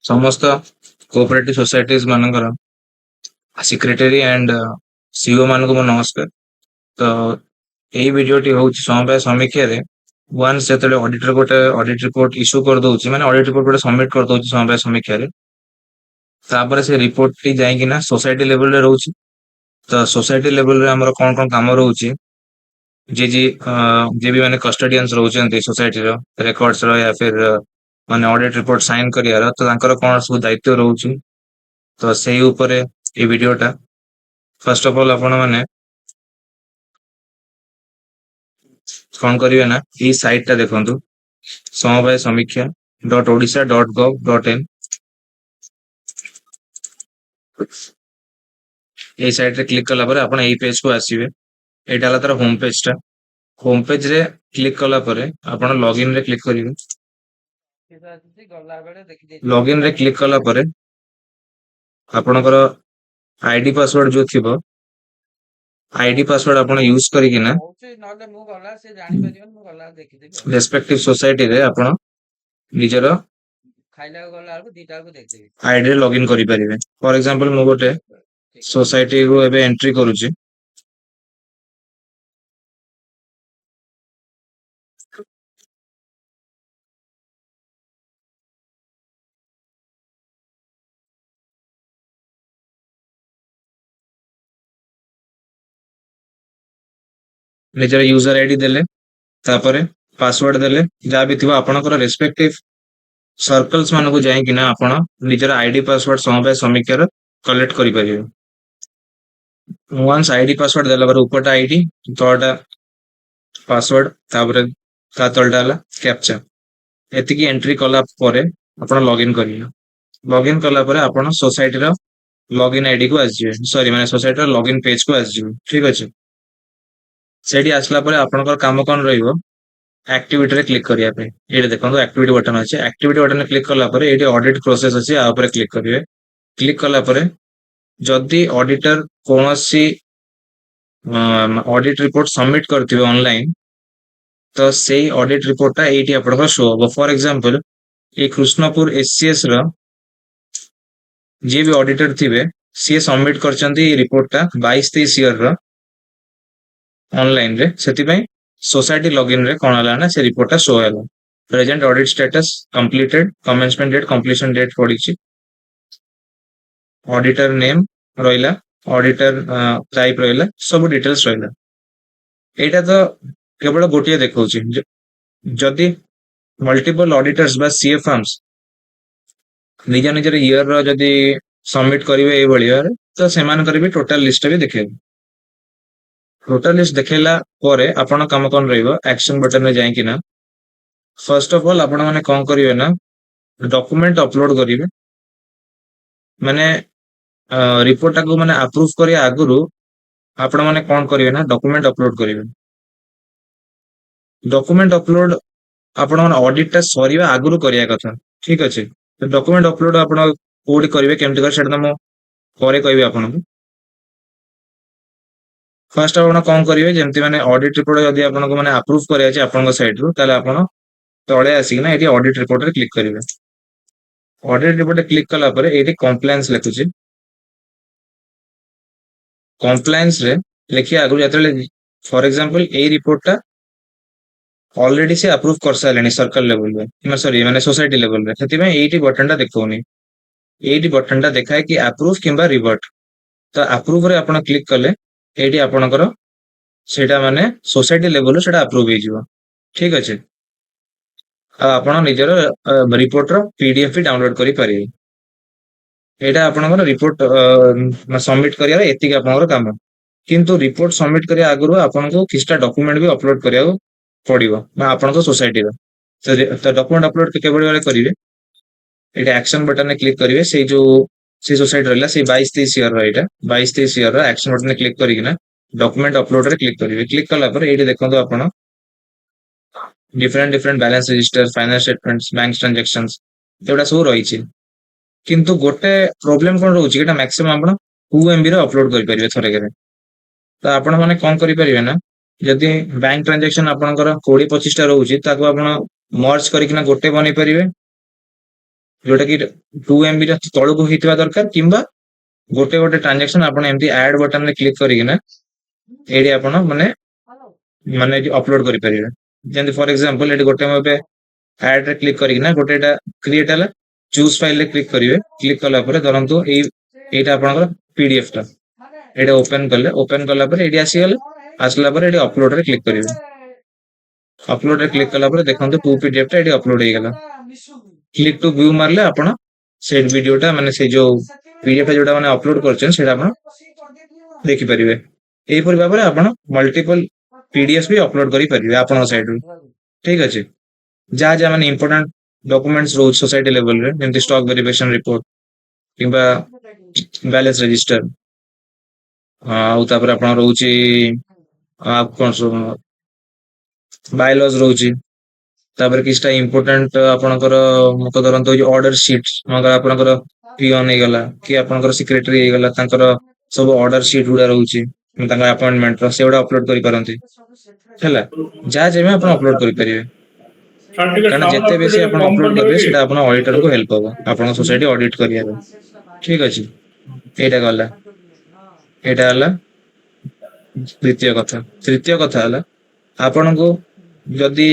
ସମସ୍ତ cooperative societies ମାନଙ୍କର secretary and CEO ମାନଙ୍କୁ ମୋ ନମସ୍କାର। ତ ଏଇ ଭିଡିଓଟି ହଉଛି ସମବାୟ ସମୀକ୍ଷାରେ ୱାନ୍ସ ଯେତେବେଳେ ଅଡିଟର ଗୋଟେ ଅଡିଟ ରିପୋର୍ଟ ଇସ୍ୟୁ କରିଦଉଛି, ମାନେ ଅଡିଟ ରିପୋର୍ଟ ଗୋଟେ ସବମିଟ କରିଦଉଛି ସମବାୟ ସମୀକ୍ଷାରେ, ତାପରେ ସେ ରିପୋର୍ଟ ଟି ଯାଇକିନା ସୋସାଇଟି ଲେଭେଲରେ ରହୁଛି। ତ ସୋସାଇଟି ଲେଭେଲରେ ଆମର କଣ କଣ କାମ ରହୁଛି, ଯିଏ ବି ମାନେ କଷ୍ଟଡିଆନ୍ସ ରହୁଛନ୍ତି ସୋସାଇଟିର ରେକର୍ଡସ ର ୟା ଫିର ମାନେ ଅଡିଟ ରିପୋର୍ଟ ସାଇନ କରିବାର, ତ ତାଙ୍କର କଣ ସବୁ ଦାୟିତ୍ୱ ରହୁଛି। ତ ସେଇ ଉପରେ এই ଭିଡିଓଟା। ଫାର୍ଷ୍ଟ ଅଫ ଅଲ୍ ଆପଣ ମାନେ କଣ କରିବେ ନା ଏଇ ସାଇଟ ଟା ଦେଖନ୍ତୁ, ସମବାୟ ସମୀକ୍ଷା .odisha.gov.in। এই ସାଇଟ ରେ କ୍ଲିକ କଲା ପରେ ଆପଣ ଏଇ ପେଜ କୁ ଆସିବେ। ଏଇଟା ହେଲା ତାର ହୋମ ପେଜ ଟା। ହୋମ ପେଜ ରେ କ୍ଲିକ କଲା ପରେ ଆପଣ ଲଗଇନ ରେ କ୍ଲିକ କରିବେ। ଲଗଇନ ରେ କ୍ଲିକ କଲା ପରେ ଆପଣଙ୍କର ଆଇଡି ପାସୱାର୍ଡ ଯୋଉ ଥିବ, ଆଇଡି ପାସୱାର୍ଡ ଆପଣ ୟୁଜ କରିକିନା ରେସ୍ପେକ୍ଟିଭ ସୋସାଇଟିରେ ଆପଣ ନିଜର ଆଇଡିରେ ଲଗଇନ କରିପାରିବେ। ଫର ଏକ୍ସାମ୍ପଲ ମୁଁ ଗୋଟେ ସୋସାଇଟିକୁ ଏବେ ଏଣ୍ଟ୍ରି କରୁଛି। ନିଜର ୟୁଜର ଆଇଡି ଦେଲେ, ତାପରେ ପାସୱାର୍ଡ ଦେଲେ, ଯାହା ବି ଥିବ ଆପଣଙ୍କର ରେସ୍ପେକ୍ଟିଭ ସର୍କଲ୍ସ ମାନଙ୍କୁ ଯାଇକିନା ଆପଣ ନିଜର ଆଇଡି ପାସୱାର୍ଡ ସମବାୟ ସମୀକ୍ଷାର କଲେକ୍ଟ କରିପାରିବେ। ୱାନ୍ସ ଆଇଡି ପାସୱାର୍ଡ ଦେଲା ପରେ ଉପରଟା ଆଇଡି, ତଳଟା ପାସୱାର୍ଡ, ତାପରେ ତା ତଳଟା ହେଲା କ୍ୟାପଚା। ଏତିକି ଏଣ୍ଟ୍ରି କଲା ପରେ ଆପଣ ଲଗଇନ କରିବେ। ଲଗଇନ କଲା ପରେ ଆପଣ ସୋସାଇଟିର ଲଗଇନ ଆଇଡି କୁ ଆସିଯିବେ, ସରି ମାନେ ସୋସାଇଟିର ଲଗଇନ ପେଜ କୁ ଆସିଯିବେ। ଠିକ ଅଛି। ସେଇଠି ଆସିଲା ପରେ ଆପଣଙ୍କର କାମ କଣ ରହିବ, ଆକ୍ଟିଭିଟିରେ କ୍ଲିକ କରିବା ପାଇଁ। ଏଇଠି ଦେଖନ୍ତୁ ଆକ୍ଟିଭିଟି ବଟନ ଅଛି। ଆକ୍ଟିଭିଟି ବଟନରେ କ୍ଲିକ କଲା ପରେ ଏଇଠି ଅଡିଟ ପ୍ରୋସେସ ଅଛି, ଆ ଉପରେ କ୍ଲିକ କରିବେ। କ୍ଲିକ କଲା ପରେ ଯଦି ଅଡିଟର କୌଣସି ଅଡିଟ ରିପୋର୍ଟ ସବମିଟ କରିଥିବେ ଅନଲାଇନ, ତ ସେଇ ଅଡିଟ ରିପୋର୍ଟଟା ଏଇଠି ଆପଣଙ୍କର ଶୋ ହବ। ଫର ଏକ୍ସାମ୍ପଲ ଏଇ କୃଷ୍ଣପୁର ଏସସିଏସ ର ଯିଏ ବି ଅଡିଟର ଥିବେ, ସିଏ ସବମିଟ କରିଛନ୍ତି ରିପୋର୍ଟଟା 22-23 ଇୟର ର ଅନଲାଇନ ରେ। ସେଥିପାଇଁ ସୋସାଇଟି ଲଗଇନ ରେ କଣ ହେଲା ନା ସେ ରିପୋର୍ଟଟା ଶୋ ହେଲା। Present audit status completed, commencement date, completion date ପଡିଛି। ଅଡିଟର ନେମ ରହିଲା, ଅଡିଟର ଟାଇପ ରହିଲା, ସବୁ ଡିଟେଲ୍ସ ରହିଲା। ଏଇଟା ତ କେବଳ ଗୋଟିଏ ଦେଖଉଛି। ଯଦି ମଲ୍ଟିପଲ ଅଡିଟର୍ସ ବା ସିଏ ଫାର୍ମସ ନିଜ ନିଜର ଇୟର ର ଯଦି ସବମିଟ କରିବେ ଏଇଭଳି ଭାବରେ, ତ ସେମାନଙ୍କର ବି ଟୋଟାଲ ଲିଷ୍ଟ ବି ଦେଖେଇବ। ଟୋଟାଲ ଲିଷ୍ଟ ଦେଖେଇଲା ପରେ ଆପଣ କାମ କଣ ରହିବ, ଆକ୍ସନ ବଟନରେ ଯାଇକିନା ଫାର୍ଷ୍ଟ ଅଫ ଅଲ୍ ଆପଣ ମାନେ କଣ କରିବେ ନା ଡକୁମେଣ୍ଟ ଅପଲୋଡ କରିବେ। ମାନେ ରିପୋର୍ଟ ଟାକୁ ମାନେ ଆପ୍ରୁଭ କରିବା ଆଗରୁ ଆପଣ ମାନେ କଣ କରିବେ ନା ଡକୁମେଣ୍ଟ ଅପଲୋଡ କରିବେ। ଡକୁମେଣ୍ଟ ଅପଲୋଡ ଆପଣ ମାନେ ଅଡିଟ ଟା ସରିବା ଆଗରୁ କରିବା କଥା। ଠିକ ଅଛି। ଡକୁମେଣ୍ଟ ଅପଲୋଡ ଆପଣ କୋଉଠି କରିବେ, କେମିତି କରିବେ, ସେଇଟା ତ ମୁଁ ପରେ କହିବି ଆପଣଙ୍କୁ। ଫାର୍ଷ୍ଟ ଆପଣ କଣ କରିବେ, ଯେମିତି ମାନେ ଅଡିଟ ରିପୋର୍ଟ ଯଦି ଆପଣଙ୍କୁ ମାନେ ଆପ୍ରୁଭ କରାଯାଇଛି ଆପଣଙ୍କ ସାଇଡରୁ, ତାହେଲେ ଆପଣ ତଳେ ଆସିକିନା ଏଠି ଅଡିଟ ରିପୋର୍ଟରେ କ୍ଲିକ କରିବେ। ଅଡିଟ ରିପୋର୍ଟରେ କ୍ଲିକ କଲା ପରେ ଏଇଠି କମ୍ପ୍ଲାଏନ୍ସ ଲେଖୁଛି। କମ୍ପ୍ଲାଏନ୍ସ ରେ ଲେଖିବା ଆଗରୁ ଯେତେବେଳେ ଫର ଏକ୍ସାମ୍ପଲ ଏଇ ରିପୋର୍ଟ ଟା ଅଲରେଡି ସେ ଆପ୍ରୁଭ କରିସାରିଲେଣି ସର୍କଲ ଲେଭେଲରେ, ସରି ମାନେ ସୋସାଇଟି ଲେଭେଲରେ, ସେଥିପାଇଁ ଏଇଠି ବଟନ ଟା ଦେଖଉନି। ଏଇଠି ବଟନ ଟା ଦେଖାଏ କି ଆପ୍ରୁଭ କିମ୍ବା ରିଭର୍ଟ। ତ ଆପ୍ରୁଭ ରେ ଆପଣ କ୍ଲିକ କଲେ ଏଇଠି ଆପଣଙ୍କର ସେଇଟା ମାନେ ସୋସାଇଟି ଲେଭେଲରୁ ସେଇଟା ଆପ୍ରୁଭ ହେଇଯିବ। ଠିକ ଅଛି। ଆଉ ଆପଣ ନିଜର ରିପୋର୍ଟ ର ପିଡିଏଫ ବି ଡାଉନଲୋଡ କରିପାରିବେ। ଏଇଟା ଆପଣଙ୍କର ରିପୋର୍ଟ ସବମିଟ କରିବାର ଏତିକି ଆପଣଙ୍କର କାମ। କିନ୍ତୁ ରିପୋର୍ଟ ସବମିଟ କରିବା ଆଗରୁ ଆପଣଙ୍କୁ କିଛିଟା ଡକ୍ୟୁମେଣ୍ଟ ବି ଅପଲୋଡ କରିବାକୁ ପଡିବ ବା ଆପଣଙ୍କ ସୋସାଇଟିର। ଡକ୍ୟୁମେଣ୍ଟ ଅପଲୋଡ କେଭଳି କରିବେ, ଏଇଠି ଆକ୍ସନ ବଟନରେ କ୍ଲିକ କରିବେ। ସେଇ ଯୋଉ ସେ ସୋସାଇଟି ରହିଲା ସେଇ 22-23 ଇୟର ର, ଏଇଟା 22-23 ଇୟର ର ଆକ୍ସନ ବଟନରେ କ୍ଲିକ କରିକିନା ଡକ୍ୟୁମେଣ୍ଟ ଅପଲୋଡ ରେ କ୍ଲିକ କରିବେ। କ୍ଲିକ କଲା ପରେ ଏଇଠି ଦେଖନ୍ତୁ ଆପଣ different balance register, finance statement, bank transaction, ଏଗୁଡା ସବୁ ରହିଛି। କିନ୍ତୁ ଗୋଟେ ପ୍ରୋବ୍ଲେମ କଣ ରହୁଛି, ଏଇଟା ମାକ୍ସିମମ୍ ଆପଣ 2 MB ରେ ଅପଲୋଡ କରିପାରିବେ ଥରକରେ। ତ ଆପଣ ମାନେ କଣ କରିପାରିବେ ନା, ଯଦି ବ୍ୟାଙ୍କ ଟ୍ରାଞ୍ଜାକ୍ସନ ଆପଣଙ୍କର 20-25 ଟା ରହୁଛି, ତାକୁ ଆପଣ ମର୍ଜ କରିକିନା ଗୋଟେ ବନେଇ ପାରିବେ। जोटा कि 2 MB तलू होता दरकार कि गोटे गोटे ट्रांजेक्शन आप ऐड बटन में क्लिक करना ये माने माने अपलोड करेंगे जैसे फॉर एग्जांपल ये गोटे मुझे ऐड रे क्लिक करना गोटे क्रिएट है चूज फाइल रे क्लिक करेंगे क्लिक कला धरतु ये पीडीएफ टा ये ओपन कला ये आसला अपलोड रे क्लिक करेंगे अपलोड रे क्लिक कला देखो 2 PDF टा ये अपलोड हो गला क्लिक टू व्यू मारले आपण से वीडियोटा माने से जो पीडीएफ टा जोटा माने अपलोड करछन सेटा आपण देखि परिबे एही पर भाबरे आपण मल्टीपल पीडीएफ भी अपलोड करि परिबे आपण साइड रे ठीक अछि जा जा माने इंपोर्टेंट डॉक्यूमेंट्स रोज सोसाइटी लेवल रे जेमति स्टॉक वेरिफिकेशन रिपोर्ट किबा बैलेंस रजिस्टर आउ तापर आपण रहउची आप कोन सो बायलॉज रहउची तापर किछटा इंपोर्टेंट आपणकर मत धरंतो जो ऑर्डर शीट मगर आपणकर पियन हे गला कि आपणकर सेक्रेटरी हे गला तांकर सब ऑर्डर शीट गुडा रहउची तांकर अपॉइंटमेंट रो सेउडा अपलोड करि परंती हैला जा जेमे आपण अपलोड करि परिबे ସାର୍ ଟିକେ कारण ସାଉଣ୍ଡ ଯେତେ ଆପଣ ବେଶୀ ଟିକେ ଆପଣ କମ୍ ଅପଲୋଡ କରିଦେବେ କରିବେ କି? ସେଟା ଆପଣ ଅଡିଟରକୁ ହେଲ୍ପ ହବ ଆପଣଙ୍କ ସୋସାଇଟି ଅଡିଟ କରିବା ପାଇଁ ଠିକ ଅଛି ଏଇଟା ଗଲା ଏଇଟା ହେଲା ଦ୍ୱିତୀୟ କଥା ତୃତୀୟ କଥା ହେଲା ଆପଣଙ୍କୁ ଯଦି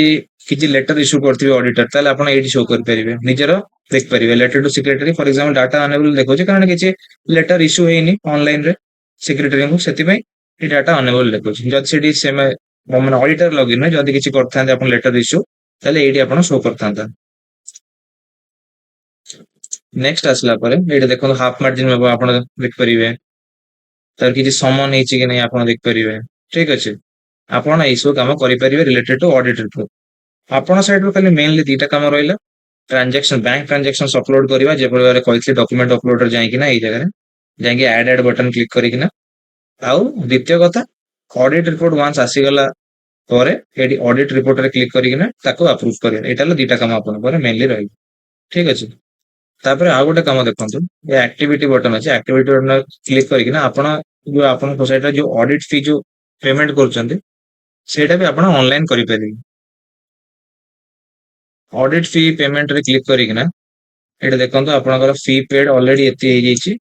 କିଛି ଲେଟର ଇସ୍ୟୁ କରିଥିବେ ଅଡିଟର ତାହେଲେ ଆପଣ ଏଇଠି ଶୋ କରିପାରିବେ ନିଜର ଦେଖିପାରିବେ ଲେଟର ଟୁ ସେକ୍ରେଟାରୀ ଫର ଏକ୍ସାମ୍ପଲ ଡାଟା ଅନଏବଲ ଦେଖଉଛି କାରଣ କିଛି ଲେଟର ଇସ୍ୟୁ ହେଇନି ଅନଲାଇନ ରେ ସେକ୍ରେଟାରୀଙ୍କୁ ସେଥିପାଇଁ ଏ ଡାଟା ଅନଏବଲ ଦେଖଉଛି ଯଦି ସେଠି ମାନେ ଅଡିଟର ଲଗଇନ ଯଦି କିଛି କରିଥାନ୍ତେ ଆପଣ ଲେଟର ଇସ୍ୟୁ ତାହେଲେ ଏଇଠି ଆପଣ ଶୋ କରିଥାନ୍ତା नेक्स्ट आसला परे एटा देखो हाफ मार्जिन में आपण देखिपारे तार किसी समन ହେଇଛି कि नहीं आपण देखिपारे ठीक अछि आपण ए सब काम करि परिबे रिलेटेड टू ऑडिट रिपोर्ट आपण साइड रो खाली मेनली दीटा काम रहिला ट्रांजैक्शन बैंक ट्रांजैक्शंस अपलोड करबा जे प्रकार कहथि डॉक्यूमेंट अपलोडर जाई कि ना ए जगह जाई कि ऐड बटन क्लिक करि कि ना आउ द्वितीय कथा ऑडिट रिपोर्ट वांस आसी गला परे एडी ऑडिट रिपोर्ट रे क्लिक करि कि ना ताको अप्रूव करिया एटा ल दीटा काम आपण पर मेनली रहि ठीक अछि तापर आ गोटे काम देखंतु ये एक्टिविटी बटन अछि एक्टिविटी बटन क्लिक करि कि ना आपण जो आपण सोसाइटी जो ऑडिट फी जो पेमेंट करचंदी सेटा भी आपण ऑनलाइन करि परिबे ऑडिट फी पेमेंट रे क्लिक करि कि ना एटा देखंतु आपनकर फी पेड ऑलरेडी एती हे जेछि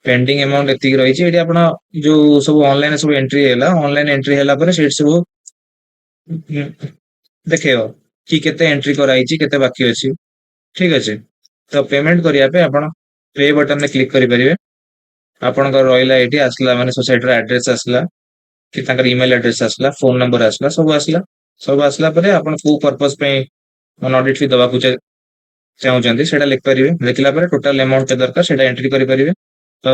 पेंडिंग अमाउंट एती रही छि एटी आपण जो सब ऑनलाइन सब एंट्री हैला ऑनलाइन एंट्री हैला पर सेट सब देखेओ कि केते एंट्री कराई छि केते बाकी अछि ठीक अछि तो पेमेंट करिया पे आपण पे बटन में क्लिक करि परिबे आपनकर रहिला एटी आसला माने सोसाइटी रो एड्रेस आसला कि ताकर ईमेल एड्रेस आसला फोन नंबर आसला सब आसला परे आपण को पर्पस पे मन ऑडिट फी दबा को चाहूचंदी सेटा लिख परिबे लिखला परे टोटल अमाउंट के दरकार सेटा एंट्री करि परिबे तो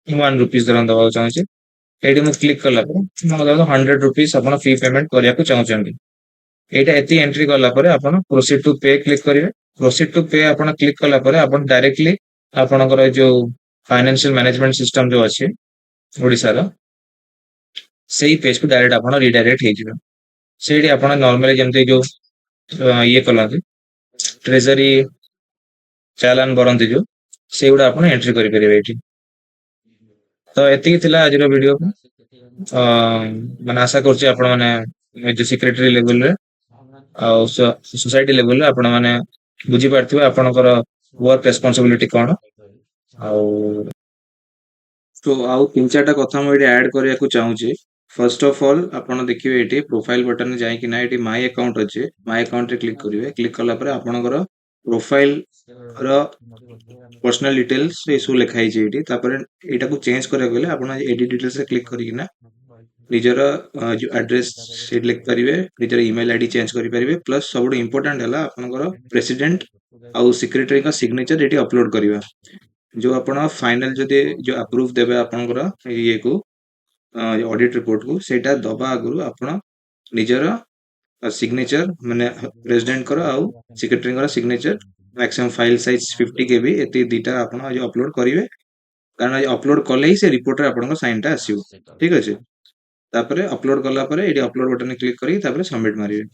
1 रुपीस दरन दबा चाहूची एटी मु क्लिक करला परे mo 100 रुपीस आपण फी पेमेंट करिया को चाहूचंदी एटा एती एंट्री करला परे आपण प्रोसीड टू पे क्लिक करिवे प्रोसीड टू पे आपण क्लिक करला परे आपण डायरेक्टली आपणकर जो फाइनेंशियल मैनेजमेंट सिस्टम जो अछि ओडिसा रो सेही पेज को डायरेक्ट आपण रिडायरेक्ट हे जिवे सेठी आपण नॉर्मली जेमते जो ये कलांती ट्रेजरी चालान बरंती जो सेगुडा आपण एंट्री करि परिबे एठी तो एतिकी थिला आजिरो वीडियो माने आशा करछि आपण माने जो सेक्रेटरी लेवल रे आ सोसाइटी लेवल रे आपण माने बुझी पारथिबे आपणकर वर्क रेस्पोंसिबिलिटी कोन आ तो आउ तीन चारटा कथा मु एठी ऐड करिया को चाहूची फर्स्ट ऑफ ऑल आपण देखिबे एठी प्रोफाइल बटन में जाई कि ना एठी माय अकाउंट अछि माय अकाउंट रे क्लिक करिवे क्लिक करला परे आपणकर प्रोफाइल रो पर्सनल डिटेल्स एसु लिखाई छै एठी तापर एटा को चेंज करे गेले आपण एडिट डिटेल्स से क्लिक करि कि ना निजर जो एड्रेस सेट लिख परिवे निजर ईमेल आईडी चेंज करि परिवे प्लस सबडे इंपोर्टेंट हला आपनकर प्रेसिडेंट आउ सेक्रेटरी का सिग्नेचर एटी अपलोड करिवा जो आपण फाइनल जदि जो अप्रूव देबे आपनकर ये को ऑडिट रिपोर्ट को सेटा दबा आगु आपण निजर सिग्नेचर माने प्रेसिडेंट कर आउ सेक्रेटरी कर सिग्नेचर मैक्सिमम फाइल साइज 50 केबी एती दीटा आपण जो अपलोड करिवे कारण अपलोड कले ही से रिपोर्ट रे आपण साइन टा आसीबो ठीक अछि तापरे अपलोड करला परे एडी अपलोड बटन क्लिक करी तापरे सबमिट मारिवे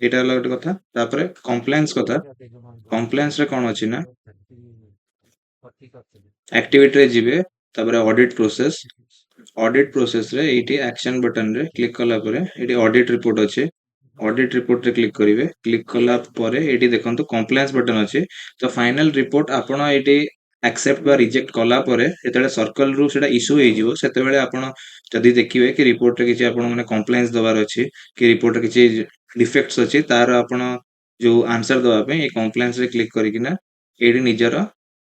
एटा अलग गोटे कथा तापरे कंप्लायंस रे कोन अछि ना एक्टिविटी रे जिवे तापरे ऑडिट प्रोसेस रे एटी एक्शन बटन रे क्लिक करला परे एटी ऑडिट रिपोर्ट अछि ऑडिट रिपोर्ट रे क्लिक करिवे क्लिक कला परे एटी देखंतु कंप्लायंस बटन अछि तो फाइनल रिपोर्ट आपण एटी एक्सेप्ट बा रिजेक्ट कला परे जेतेले सर्कल रु सेटा इशू हे जिवो सेतेबेले आपण जदी देखिवे कि रिपोर्ट रे किछि आपण माने कंप्लायंस दबार अछि कि रिपोर्ट रे किछि डिफेक्ट्स अछि तार आपण जो आंसर दबा पे ए कंप्लायंस रे क्लिक करिकिना एटी निजर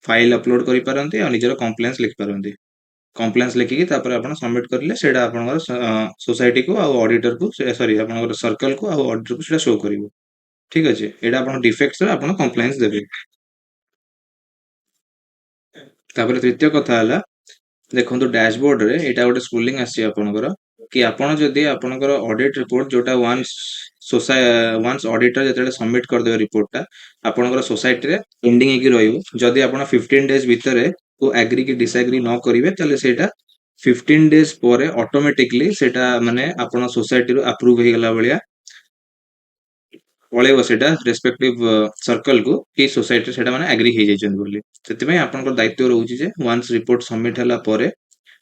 फाइल अपलोड करि पारंती और निजर कंप्लायंस लिख पारंती कंप्लायंस लिखिकी तापर आपण सबमिट करले सेटा आपनकर सोसाइटी को आ ऑडिटर को सॉरी आपनकर सर्कल को आ ऑडिटर को सेटा शो करिवो ठीक अछि एटा आपण डिफेक्ट्स रे आपण कंप्लायंस देबे तापर तृतीय कथा हला देखंतु डैशबोर्ड रे एटा गोटे स्कूलिंग आसी आपनकर कि आपण जदी आपनकर ऑडिट रिपोर्ट जोटा वंस ऑडिटर जेतेले सबमिट कर देबे रिपोर्ट ता आपनकर सोसाइटी रे पेंडिंग हेकी रहइबो जदी आपण 15 डेज भितरे को एग्री कि डिसएग्री न करिवे तले सेटा 15 डेज ପରେ ऑटोमेटिकली सेटा माने आपण सोसाइटी रो अप्रूव हे गेला बलिया पळेबो सेटा रेस्पेक्टिव सर्कल को कि सोसाइटी सेटा माने एग्री हे जाइछन बोली सेति आपनकर दायित्व रहउची जे वंस रिपोर्ट सबमिट हला परे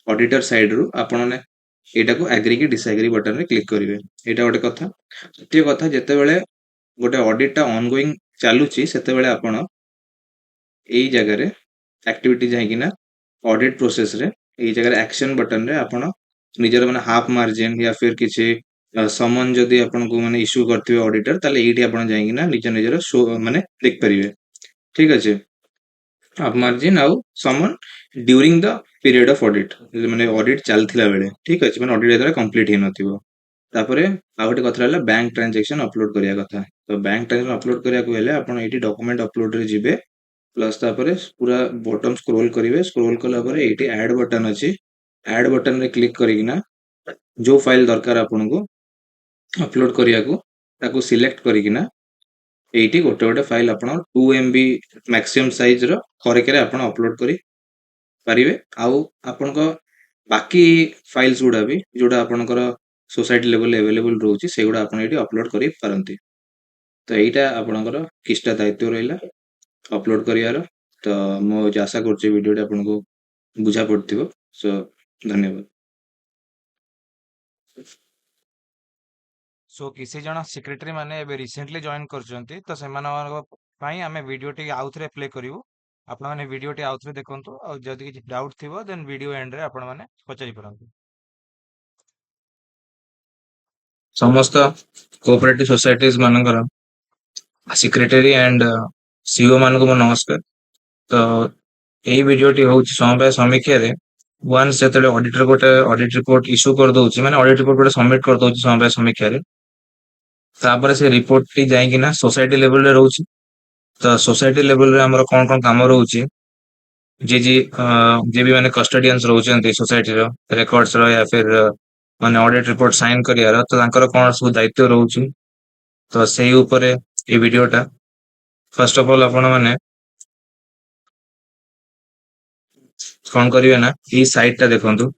ऑडिटर साइड रु आपण ने एटा को एग्री कि डिसएग्री बटन रे क्लिक करिवे एटा गोटे कथा द्वितीय कथा जेते बेले गोटे ऑडिट टा ऑनगोइंग चालुची सेते बेले आपण एई जगह रे एक्टिविटी जाइकिना ऑडिट प्रोसेस रे एई जगह रे एक्शन बटन रे आपण निजर माने हाफ मार्जिन या फिर किछि समन जदी आपण को माने इश्यू करथिबे ऑडिटर ताले एठी आपण जाइकिना निज निजर शो माने देख परिवे ठीक अछि हाफ मार्जिन आउ summon during the period of audit माने ऑडिट चलथिला बेले ठीक अछि माने ऑडिट जेतरे कंप्लीट हे नथिबो तापरे आ गोटे कथा रहला बैंक ट्रांजैक्शन अपलोड करिया कथा तो बैंक ट्रांजैक्शन अपलोड करिया को हेले आपण एठी डॉक्यूमेंट अपलोड रे जिबे प्लस तापरे पूरा बॉटम स्क्रॉल करिवे स्क्रॉल कला परे एठी ऐड बटन अछि ऐड बटन रे क्लिक करिकिना जो फाइल दरकार आपन को अपलोड करिया को ताको सिलेक्ट करिकिना एठी गोटे गोटे फाइल आपण 2 MB मैक्सिमम साइज रो थरकेरे आपण अपलोड करि पारिबे आउ आपण को बाकी फाइल्स गुडा भी जोडा आपनकर सोसाइटी लेवल अवेलेबल रहउची सेगुडा आपण एठी अपलोड करि पारंती तो एटा आपनकर किस्टा दायित्व रहिला अपलोड करियार तो मो आशा करछि वीडियो टा आपनको बुझा पड़थिबो सो धन्यवाद सो किसी जन सेक्रेटरी माने एबे रिसेंटली जॉइन करचंती तो सेमानक पई आमे वीडियो टी आउथरे प्ले करिवो आपण माने वीडियो टी आउथरे देखंतु और जदि किछि डाउट थिबो देन वीडियो एंड रे आपण माने पचारि परंतु समस्त कोऑपरेटिव सोसाइटीज मानकर सेक्रेटरी एंड सीईओ मान को नमस्कार तो एई वीडियो टी होउची समवाय समीक्षा रे वंस जेतले ऑडिटर गोटे ऑडिट रिपोर्ट इश्यू कर दोउची माने ऑडिट रिपोर्ट गोटे सबमिट कर दोउची समवाय समीक्षा रे तापर से रिपोर्ट टी जाई ना सोसाइटी लेवल रे रहउची तो सोसाइटी लेवल रे हमर कोन कोन काम रहउची जे भी माने कस्टोडियंस रहउचंती सोसाइटी रो रिकॉर्ड्स रो या फिर माने ऑडिट रिपोर्ट साइन करियार तो तांकर कोन सब दायित्व रहउची तो सेही ऊपर ए वीडियोटा फर्स्ट ऑफ ऑल आपण माने कौन करिवे ना ई साइट टा देखंतु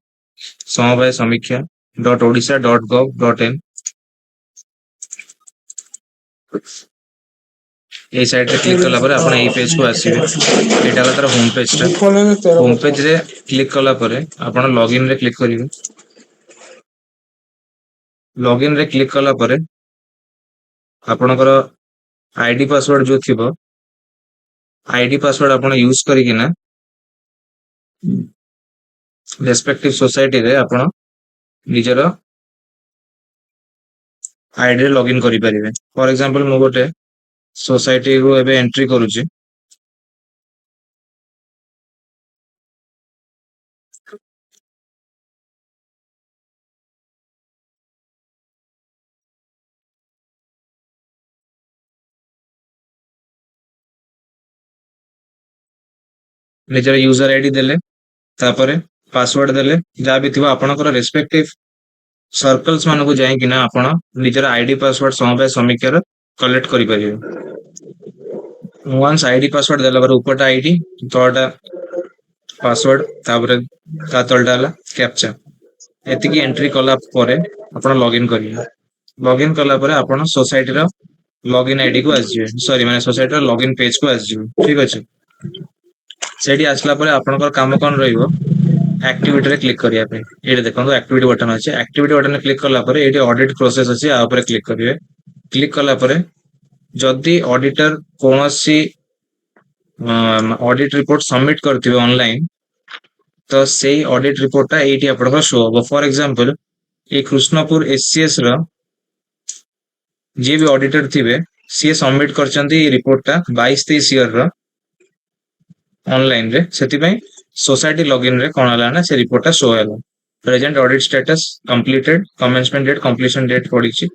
समवाय समीक्षा .odisha.gov.in ए साइट रे क्लिक कला पर आपण ए पेज को आसीबे एटा ला तार होम पेज टा होम पेज रे क्लिक कला पर आपण लॉगिन रे क्लिक करिवे लॉगिन रे क्लिक कला पर आपणकर आईडी पासवर्ड जो थिबो आईडी पासवर्ड आपण यूज करिकिना रेस्पेक्टिव सोसाइटी रे आपण निजर आईडी रे लॉगिन करि परिवे फॉर एग्जांपल मो गोटे सोसाइटी रो एबे एंट्री करूची निजर यूजर आईडी देले तापरे पासवर्ड देले जा भी थिबो आपणकर रेस्पेक्टिव सर्कल्स मान को जाई किना आपण निजर आईडी पासवर्ड समवाय समीक्षा रे कलेक्ट करि परिवे वंस आईडी पासवर्ड देला पर ऊपरटा आईडी तळटा पासवर्ड तापरे ता तळटा हला कैप्चा एतिकी एंट्री कला परे आपण लॉगिन करिवे लॉगिन कला परे आपण सोसाइटी रो लॉगिन आईडी को आसीबे सॉरी माने सोसाइटी रो लॉगिन पेज को आसीबे ठीक अछि सेठी आसला परे आपनकर काम कोन रहिबो एक्टिविटी रे क्लिक करिया पे ये देखो एक्टिविटी बटन अच्छे एक्टिविटी बटन क्लिक कला पर ये ऑडिट प्रोसेस अच्छे आ ऊपर क्लिक करिवे क्लिक कला पर जदि ऑडिटर कौन C audit report submit करथिबे online तो सेही ऑडिट रिपोर्टटा एठी आपन शो हो फॉर एग्जांपल ये कृष्णपुर एससीएस रो जे भी ऑडिटर थिबे सी सबमिट करचंती रिपोर्टटा 22-23 ईयर रो ऑनलाइन रे सेति पई सोसाइटी लॉगिन रे कोन हला ना से रिपोर्टटा शो हला present audit status completed commencement date completion date पडिछि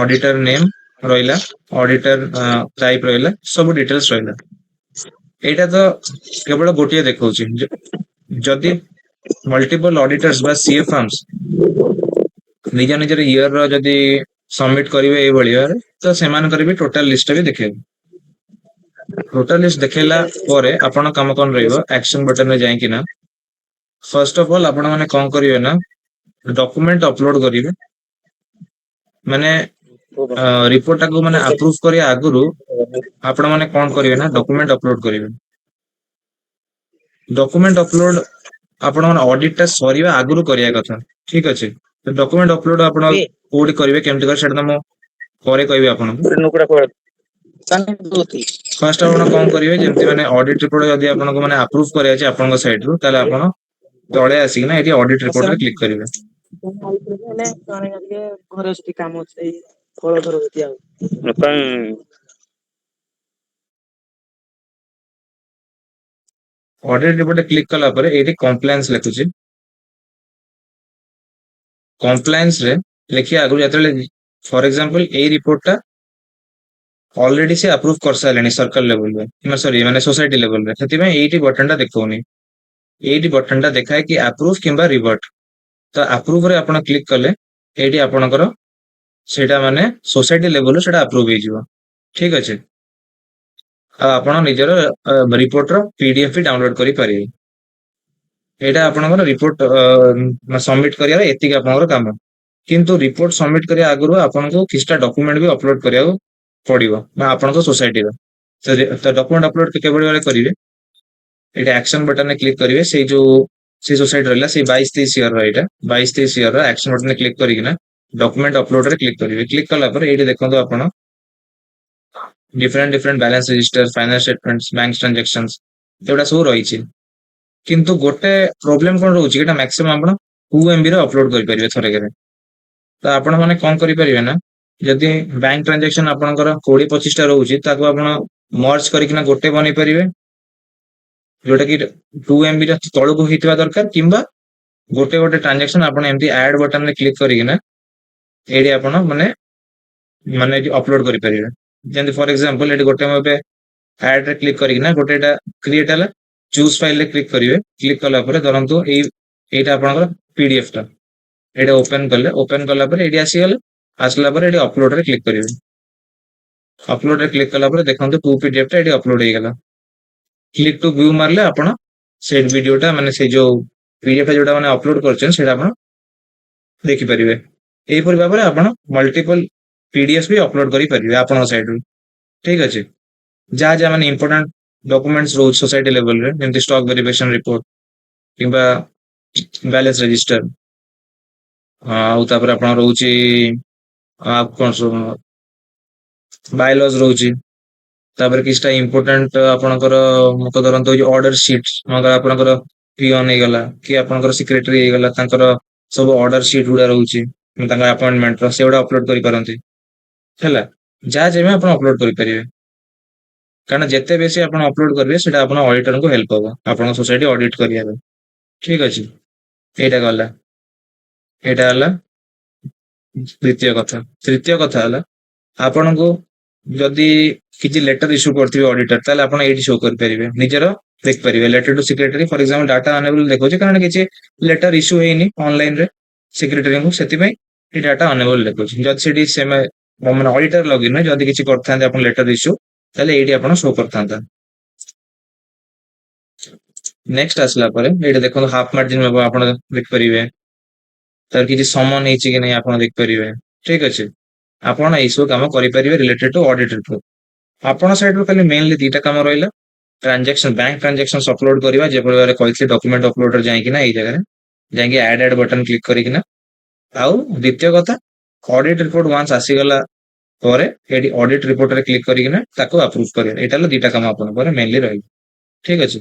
ऑडिटर नेम रहिला ऑडिटर टाइप रहिला सब डिटेल्स रहिला एटा तो केवल गोटिए देखौछि जदि मल्टीपल ऑडिटर्स बा सीए फर्म्स निज निजर ईयर रो जदि सबमिट करिवे ए भलिया तो सेमान करबी टोटल लिस्ट भी देखेबे टोटल लिस्ट देखेला परे आपण काम कोन रहइबो एक्शन बटन में जाई कि ना फर्स्ट ऑफ ऑल आपण माने कोन करिवे ना डॉक्यूमेंट अपलोड करिवे माने रिपोर्ट को माने अप्रूव करिया आगुरु आपण माने कोन करिवे ना डॉक्यूमेंट अपलोड करिवे डॉक्यूमेंट अपलोड आपण माने ऑडिट टा सरीवा आगुरु करिया कथा ठीक अछि तो डॉक्यूमेंट अपलोड आपण कोडी करिवे केमति कर सेटा मो परे कहबे आपण फर्स्ट आपण कोन करिवे जेमति माने ऑडिट रिपोर्ट जदि आपण को माने अप्रूव करिया छै आपण साइड रु ताले आपण तळे आसी ना एटी ऑडिट रिपोर्ट रे क्लिक करिवे घरे सती काम छै फळ धर होती आ ऑडिट रिपोर्ट क्लिक कला पर एटी कंप्लायंस लिखुची कंप्लायंस रे लिखिया आगु जतले फॉर एग्जांपल ए रिपोर्ट टा ऑलरेडी से अप्रूव कर सालेनी सर्कल लेवल रे सॉरी माने सोसाइटी लेवल रे सेति में एटी बटन टा देखौनी एटी बटन टा देखाय कि अप्रूव किंबा रिवर्ट तो अप्रूव रे आपण क्लिक कले एटी आपणकर सेटा माने सोसाइटी लेवल रो सेटा अप्रूव हे जिवो ठीक अछि आपण निजर रिपोर्ट रो पीडीएफ भी डाउनलोड करि परिबे एटा आपणकर रिपोर्ट सबमिट करिया रे एतिक आपणकर काम किंतु रिपोर्ट सबमिट करिया आगुरु आपनको किछटा डॉक्यूमेंट भी अपलोड करिया पड़िबो बा आपनको सोसाइटी रो तो डॉक्यूमेंट अपलोड केबे बेले करिवे एटा एक्शन बटन ने क्लिक करिवे से जो से सोसाइटी रहला से 22-23 ईयर रो एटा 22-23 ईयर रो एक्शन बटन ने क्लिक करिकिना डॉक्यूमेंट अपलोड रे क्लिक करिवे क्लिक कला पर एटी देखंतो आपण different different balance register financial statements bank transactions एटा सब रही छि किंतु गोटे प्रॉब्लम कोन रहउछि एटा मैक्सिमम आपण 2 एमबी रो अपलोड करि परिवे थरे करे तो आपण माने कोन करि परिवे ना जदि बैंक ट्रांजैक्शन आपनकर 20-25 टा रहउछि ताको आपण मर्ज करिकिना गोटे बनि परिवे जोटा कि 2 एमबी रा तळु को हितवा दरकार किंबा गोटे गोटे ट्रांजैक्शन आपण एमती ऐड बटन में क्लिक करिकिना एडी आपण माने माने अपलोड करि परिवे जेंति फॉर एग्जांपल एडी गोटे मबे ऐड रे क्लिक करिकिना गोटेटा क्रिएट हला चूज फाइल रे क्लिक करिवे क्लिक कला पर धरंतु एटा आपनकर पीडीएफ टा एटा ओपन कला पर एडी आसी गले आसला पर एडी अपलोड रे क्लिक करिवे अपलोड रे क्लिक कला पर देखंतु 2 पीडीएफ टा एडी अपलोड हे गला क्लिक टू व्यू मारले आपण से वीडियोटा माने से जो पीडीएफ टा जोटा माने अपलोड करछन सेटा आपण देखि परिवे एई पर भाबरे आपण मल्टीपल पीडीएफ भी अपलोड करि परिवे आपण साइड रु ठीक अछि जा जा माने इंपोर्टेंट डॉक्यूमेंट्स रो सोसाइटी लेवल रे जेंति स्टॉक वेरिफिकेशन रिपोर्ट किबा बैलेंस रजिस्टर आउ तापर आपण रहउची आप कोन सो बायलॉज रहउची तापर किछटा इंपोर्टेंट आपनकर मत धरंतो जे ऑर्डर शीट मगर आपनकर पियन हे गला कि आपनकर सेक्रेटरी हे गला तांकर सब ऑर्डर शीट गुडा रहउची तांकर अपॉइंटमेंट रो सेवडा अपलोड करि परंती हैला जा जेमे आपण अपलोड करि परिवे कारण जेते बेसी आपण अपलोड करबे सेटा आपण ऑडिटर को हेल्प होबो आपण सोसाइटी ऑडिट करिया ठीक अछि एटा हला द्वितीय कथा तृतीय कथा हला आपण को जदि किछि लेटर इश्यू करथिबे ऑडिटर ताले आपण एडी शो कर परिबे निजर देख परिबे letter to secretary for example data enable देखो जे कारण किछि लेटर इश्यू हेनी ऑनलाइन रे सेक्रेटरी को सेति पई ए डाटा अनेबल देखो जदि सेडी सेमे माने ऑडिटर लॉगिन रे जदि किछि करथांते आपण लेटर इश्यू ताले एडी आपण शो करथांता नेक्स्ट आसला पर एडी देखो हाफ मार्जिन में आपण देख परिबे तार किछि समन हेछि कि नै आपण देख परिबे ठीक अछि आपण एसो काम करि परिबे रिलेटेड टू ऑडिट रिपोर्ट आपण साइड रो खाली मेनली दीटा काम रहिला ट्रांजैक्शन बैंक ट्रांजैक्शंस अपलोड करवा जे भाबरे कहथि डॉक्यूमेंट अपलोडर जाइकिना एई जगह जाइकि ऐड बटन क्लिक करिकिना आउ द्वितीय कथा ऑडिट रिपोर्ट वंस आसीगला ପରେ ଏଠି ଅଡିଟ୍ ରିପୋର୍ଟରେ କ୍ଲିକ୍ କରିକିନା ତାକୁ ଆପ୍ରୁଭ୍ କରିବା। ଏଇଟା ହେଲା ଦିଟା କାମ ଆପଣଙ୍କର ମେନଲି ରହିବ। ଠିକ ଅଛି।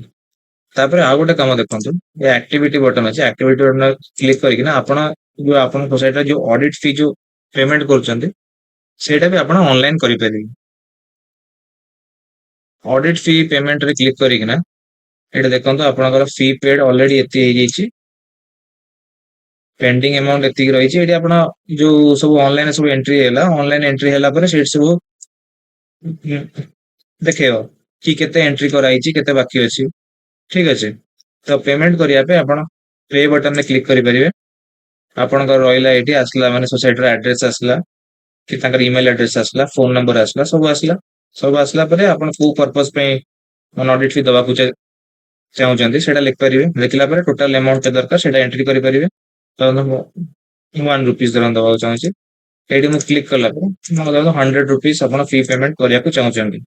ତାପରେ ଆଉ ଗୋଟେ କାମ ଦେଖନ୍ତୁ, ଏ ଆକ୍ଟିଭିଟି ବଟନ ଅଛି। ଆକ୍ଟିଭିଟି ବଟନ କ୍ଲିକ୍ କରିକିନା ଆପଣ ଯୋଉ ଆପଣ ସୋସାଇଟିର ଯୋଉ ଅଡିଟ୍ ଫି ଯୋଉ ପେମେଣ୍ଟ କରୁଛନ୍ତି ସେଇଟା ବି ଆପଣ ଅନଲାଇନ କରିପାରିବେ। ଅଡିଟ୍ ଫି ପେମେଣ୍ଟରେ କ୍ଲିକ୍ କରିକିନା ଏଠି ଦେଖନ୍ତୁ ଆପଣଙ୍କର ଫି ପେଡ୍ ଅଲରେଡି ଏତି ହେଇଯାଇଛି। पेंडिंग अमाउंट एतिक रही है। ଆପଣ ଯୋଉ ସବୁ ଅନଲାଇନ ସବୁ ଏଣ୍ଟ୍ରି ହେଲା ଅନଲାଇନ ଏଣ୍ଟ୍ରି ହେଲା ପରେ ସେଠି ସବୁ ଦେଖେଇବ କି କେତେ ଏଣ୍ଟ୍ରି କରାଯାଇଛି କେତେ ବାକି ଅଛି। ଠିକ ଅଛି। ତ पेमेंट କରିବା ପାଇଁ ଆପଣ पे बटन ରେ क्लिक କରିପାରିବେ। ଆପଣଙ୍କର ରହିଲା ଏଠି ଆସିଲା ମାନେ सोसाइटीର एड्रेस ଆସିଲା कि ତାଙ୍କର ईमेल एड्रेस ଆସିଲା फोन नंबर ଆସିଲା ସବୁ ଆସିଲା ପରେ ଆପଣ କୋଉ पर्पस ପାଇଁ ऑडिट फी दବାକୁ ଚାହୁଁଛନ୍ତି ସେଟା ଲେଖିପାରିବେ। ଲେଖିଲା ପରେ ଟୋଟାଲ अमाउंट କେତେ ଦରକାର ସେଟା ଏଣ୍ଟ୍ରି କରିପାରିବେ। ତ ମୁଁ 1 रुपीस ଧରନ୍ତୁ ଦବାକୁ ଚାହୁଁଛି। ଏଇଠି ମୁଁ କ୍ଲିକ୍ କଲା ପରେ ମୁଁ ଧରନ୍ତୁ 100 रुपीस ଆପଣ ଫି ପେମେଣ୍ଟ କରିବାକୁ ଚାହୁଁଛନ୍ତି।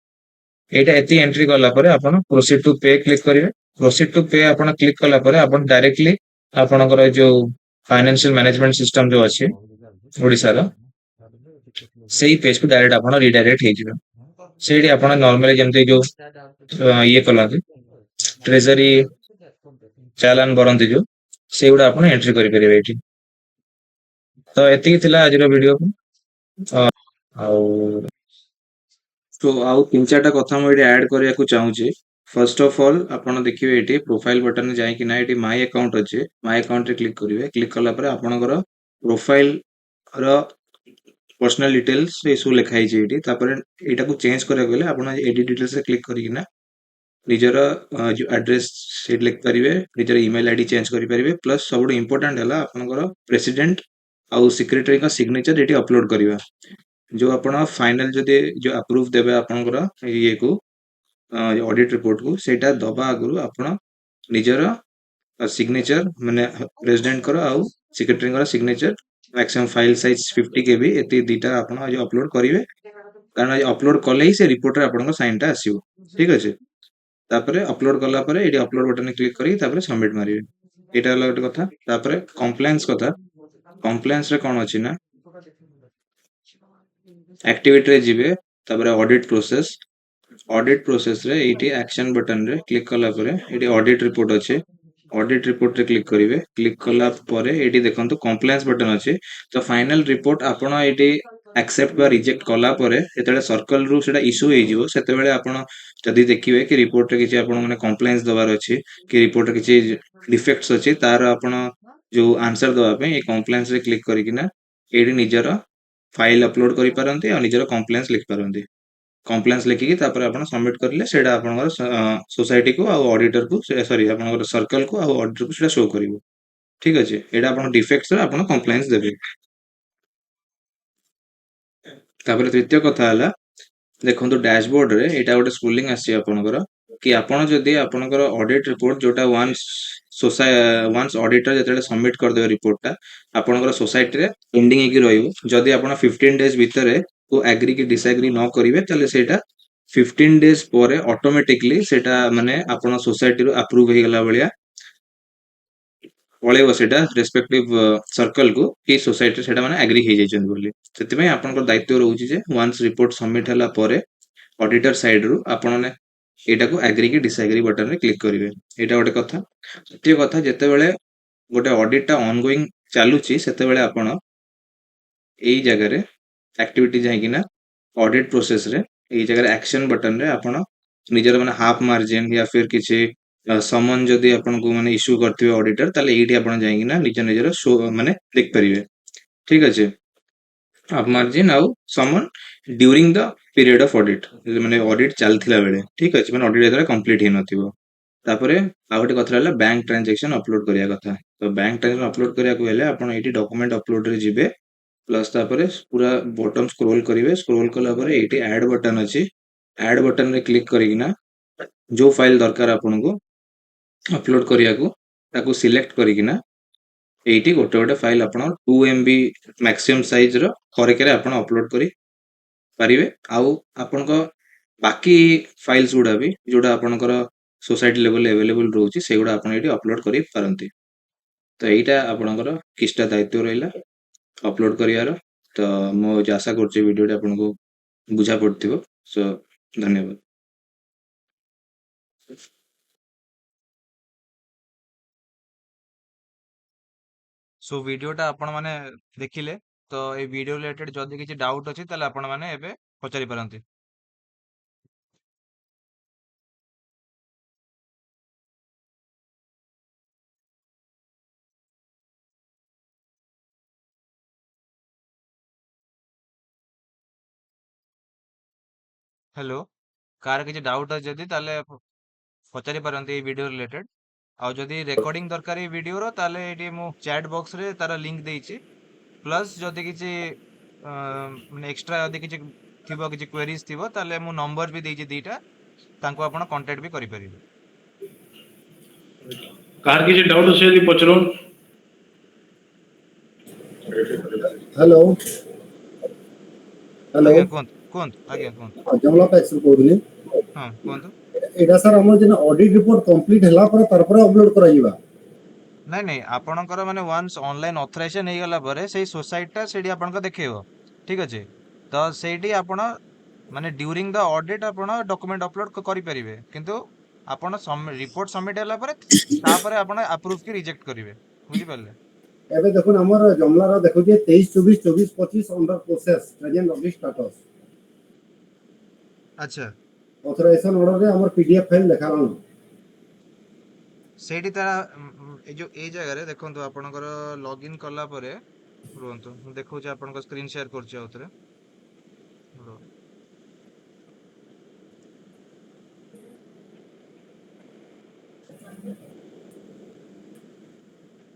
ଏଇଟା ଏତି ଏଣ୍ଟ୍ରି କଲା ପରେ ଆପଣ ପ୍ରୋସିଡ୍ ଟୁ पे କ୍ଲିକ୍ କରିବେ। ପ୍ରୋସିଡ୍ ଟୁ पे ଆପଣ କ୍ଲିକ୍ କଲା ପରେ ଆପଣ डायरेक्टली ଆପଣଙ୍କର ଯୋଉ फाइनेंशियल मैनेजमेंट सिस्टम जो ଅଛି ओडिशाର ସେଇ पेज को डायरेक्ट ଆପଣ रीडायरेक्ट ହେଇଯିବେ। ସେଇଠି ଆପଣ नॉर्मली ଯେମିତି ଯୋଉ ଇଏ କଲନ୍ତି ट्रेजरी ଚାଲାନ କରନ୍ତି ଯୋଉ ସେଇଗୁଡା ଆପଣ ଏଣ୍ଟ୍ରି କରିପାରିବେ ଏଇଠି। ତ ଏତିକି ଥିଲା ଆଜିର ଭିଡିଓ। ଆଉ तो आउ 3-4टा କଥା ମୁଁ ଏଠି ऐड କରିବାକୁ ଚାହୁଁଛି। फर्स्ट ऑफ ऑल ଆପଣ ଦେଖିବେ ଏଠି प्रोफाइल बटन ରେ ଯାଇକି ନା ଏଠି माय अकाउंट ଅଛି। माय अकाउंट रे क्लिक करिवे। क्लिक कला ପରେ ଆପଣଙ୍କର प्रोफाइल ର पर्सनल डिटेल्स ଏ ସବୁ ଲେଖା ହେଇଛି ଏଠି। ତାପରେ ଏଇଟାକୁ ଚେଞ୍ଜ କରିବାକୁ ହେଲେ ଆପଣ ଏଡିଟ୍ डिटेल्स ରେ क्लिक କରିକିନା ନିଜର ଯୋଉ ଆଡ୍ରେସ ସେଠି ଲେଖିପାରିବେ। ନିଜର ଇମେଲ ଆଇଡି ଚେଞ୍ଜ କରିପାରିବେ। ପ୍ଲସ୍ ସବୁଠୁ ଇମ୍ପୋର୍ଟାଣ୍ଟ ହେଲା ଆପଣଙ୍କର ପ୍ରେସିଡେଣ୍ଟ ଆଉ ସେକ୍ରେଟାରୀଙ୍କ ସିଗ୍ନେଚର ଏଠି ଅପଲୋଡ କରିବା। जो आपण फाइनल जदि जो अप्रूव देबे आपनकर ये को ऑडिट रिपोर्ट को सेटा दबा आगु आपण निजर सिग्नेचर माने प्रेसिडेंट कर आउ सेक्रेटरी कर सिग्नेचर मैक्सिमम फाइल साइज 50 केबी एती दीटा आपण आज अपलोड करिवे। कारण आज अपलोड कले ही से रिपोर्ट रे आपन साइन टा आसीबो। ठीक अछि। तापरे अपलोड कला परे एडी अपलोड बटन क्लिक करी तापरे सबमिट मारिवे। एटा होला गोटे कथा। तापरे कंप्लायंस कथा। कंप्लायंस रे कोन अछि ना एक्टिविटी रे जिवे तापरे ऑडिट प्रोसेस रे एटी एक्शन बटन रे क्लिक कला परे एटी ऑडिट रिपोर्ट अछि। ऑडिट रिपोर्ट रे क्लिक करिवे। क्लिक कला परे एटी देखंतु कंप्लायंस बटन अछि। तो फाइनल रिपोर्ट आपण एटी एक्सेप्ट बा रिजेक्ट कला परे जेतेले सर्कल रु सेटा इशू हे जिवो सेतेबेले आपण जदी देखिवे कि रिपोर्ट रे किछि आपण माने कंप्लायंस दबार अछि कि रिपोर्ट रे किछि डिफेक्ट्स अछि तार आपण जो आंसर दबा पे ए कंप्लायंस रे क्लिक करिकिना एटी निजर फाइल अपलोड करि पारंती और निजर कंप्लायंस लिख पारंती। कंप्लायंस लिखिकी तापर आपण सबमिट करले सेटा आपनकर सोसाइटी को आ ऑडिटर को सॉरी आपनकर सर्कल को आ ऑडिटर को सेटा शो करिवो। ठीक अछि। एटा आपण डिफेक्ट्स रे आपण कंप्लायंस देबे। तापर तृतीय कथा हला देखंतु डैशबोर्ड रे एटा गोटे स्कूलिंग आसी आपनकर कि आपण जदी आपनकर ऑडिट रिपोर्ट जोटा वंस ऑडिटर जेतेले सबमिट कर देबे रिपोर्ट टा आपनकर सोसाइटी रे पेंडिंग हेकी रहिबो। जदी आपण 15 डेज भितरे को एग्री कि डिसएग्री न करिवे तले सेटा 15 डेज ପରେ ऑटोमेटिकली सेटा माने आपण सोसाइटी रो अप्रूव हे गेला बलिया पळेबो सेटा रेस्पेक्टिव सर्कल को कि सोसाइटी सेटा माने एग्री हे जायछन बोली। सेति में आपनकर दायित्व रहउची जे वंस रिपोर्ट सबमिट हला ପରେ ऑडिटर साइड रु आपण ने एटा को एग्री कि डिसएग्री बटन रे क्लिक करिवे। एटा गोटे कथा। द्वितीय कथा जेते बेले गोटे ऑडिट टा ऑनगोइंग चालुची सेते बेले आपण एई जगह रे एक्टिविटी जाइकिना ऑडिट प्रोसेस रे एई जगह रे एक्शन बटन रे आपण निजर माने हाफ मार्जिन या फिर किछि समन जदी आपण को माने इश्यू करथिबे ऑडिटर ताले एठी आपण जाइकिना निजर शो माने देख परिवे। ठीक अछि। हाफ मार्जिन आउ summon during the period of audit माने ऑडिट चलथिला बेले। ठीक अछि। माने ऑडिट जदरा कंप्लीट हे नथिबो। तापरे आ गोटे कथा रहला बैंक ट्रांजैक्शन अपलोड करिया कथा। तो बैंक ट्रांजैक्शन अपलोड करिया को हेले आपण एठी डॉक्यूमेंट अपलोड रे जिवे प्लस तापरे पूरा बॉटम स्क्रॉल करिवे। स्क्रॉल कला परे एठी ऐड बटन अछि। ऐड बटन रे क्लिक करिकिना जो फाइल दरकार आपण को अपलोड करिया को ताको सिलेक्ट करिकिना एठी गोटे गोटे फाइल आपण 2 MB मैक्सिमम साइज रो थरेके रे आपण अपलोड करि पारिवे। आउ आपण को ବାକି ଫାଇଲ୍ସ ଗୁଡ଼ା ବି ଯୋଉଟା ଆପଣଙ୍କର ସୋସାଇଟି ଲେଭେଲରେ ଆଭେଲେବଲ୍ ରହୁଛି ସେଗୁଡ଼ା ଆପଣ ଏଇଠି ଅପଲୋଡ୍ କରିପାରନ୍ତି। ତ ଏଇଟା ଆପଣଙ୍କର କିଛିଟା ଦାୟିତ୍ୱ ରହିଲା ଅପଲୋଡ୍ କରିବାର। ତ ମୁଁ ଆଶା କରୁଛି ଭିଡ଼ିଓଟି ଆପଣଙ୍କୁ ବୁଝା ପଡ଼ିଥିବ। ସୋ ଧନ୍ୟବାଦ। ସୋ ଭିଡ଼ିଓଟା ଆପଣମାନେ ଦେଖିଲେ, ତ ଏଇ ଭିଡ଼ିଓ ରିଲେଟେଡ୍ ଯଦି କିଛି ଡାଉଟ୍ ଅଛି ତାହେଲେ ଆପଣମାନେ ଏବେ ପଚାରି ପାରନ୍ତି। ହ୍ୟାଲୋ, କାହାର କିଛି ଡାଉଟ୍ ଅଛି ଯଦି ତାହେଲେ ପଚାରି ପାରନ୍ତି ଏଇ ଭିଡ଼ିଓ ରିଲେଟେଡ୍। ଆଉ ଯଦି ରେକର୍ଡିଂ ଦରକାର ଏଇ ଭିଡ଼ିଓର ତାହେଲେ ଏଇଠି ମୁଁ ଚାଟ୍ ବକ୍ସରେ ତାର ଲିଙ୍କ୍ ଦେଇଛି। ପ୍ଲସ୍ ଯଦି କିଛି ମାନେ ଏକ୍ସଟ୍ରା ଯଦି କିଛି ଥିବ, କିଛି କ୍ୱେରିଜ୍ ଥିବ ତାହେଲେ ମୁଁ ନମ୍ବର ବି ଦେଇଛି 2ଟା, ତାଙ୍କୁ ଆପଣ କଣ୍ଟାକ୍ଟ ବି କରିପାରିବେ। କାହାର କିଛି ଡାଉଟ୍ ଅଛି ଯଦି ପଚାରୁନ୍। ହ୍ୟାଲୋ ହ୍ୟାଲୋ ଆଜ୍ଞା କୁହନ୍ତୁ କୁହନ୍ତୁ, ଆଜ୍ଞା କୁହନ୍ତୁ। ଜମଲା ପ୍ୟାକ୍ସରୁ କହୁଥିଲି। ହଁ କୁହନ୍ତୁ। ଏଇଟା ସାର୍ ଆମର ଯେନ୍ ଅଡିଟ୍ ରିପୋର୍ଟ କମ୍ପ୍ଲିଟ୍ ହେଲା ପରେ ତାରପରେ ଅପଲୋଡ୍ କରାଯିବା। ନାଇଁ ନାଇଁ, ଆପଣଙ୍କର ମାନେ ୱାନ୍ସ ଅନଲାଇନ୍ ଅଥରାଇଜେସନ୍ ହେଇଗଲା ପରେ ସେଇ ସୋସାଇଟିଟା ସେଇଠି ଆପଣଙ୍କ ଦେଖେଇବ। ଠିକ୍ ଅଛି। ତ ସେଇଠି ଆପଣ ମାନେ ଡ୍ୟୁରିଂ ଦ ଅଡିଟ୍ ଆପଣ ଡକୁମେଣ୍ଟ ଅପଲୋଡ୍ କରିପାରିବେ, କିନ୍ତୁ ଆପଣ ରିପୋର୍ଟ ସବମିଟ୍ ହେଲା ପରେ ତାପରେ ଆପଣ ଆପ୍ରୁଭ୍ କି ରିଜେକ୍ଟ କରିବେ। ବୁଝିପାରିଲେ? ଏବେ ଦେଖୁନ୍ ଆମର ଜମଲାର ଦେଖୁଛି 23/24/25 under process present audit status. ଆଚ୍ଛା। ଅଥରାଇଜେସନ୍ ଅର୍ଡରରେ ଆମର PDF ଫାଇଲ୍ ଲେଖାଲାନ। ସେଇଠି ତାର ଏଇ ଯୋଉ ଏଇ ଜାଗାରେ ଦେଖନ୍ତୁ, ଆପଣଙ୍କର ଲଗ୍ଇନ୍ କଲା ପରେ ରୁହନ୍ତୁ, ମୁଁ ଦେଖଉଛି ଆପଣଙ୍କ ସ୍କ୍ରିନ୍ ସେୟାର କରୁଛି ଆଉଥରେ। ରୁହ।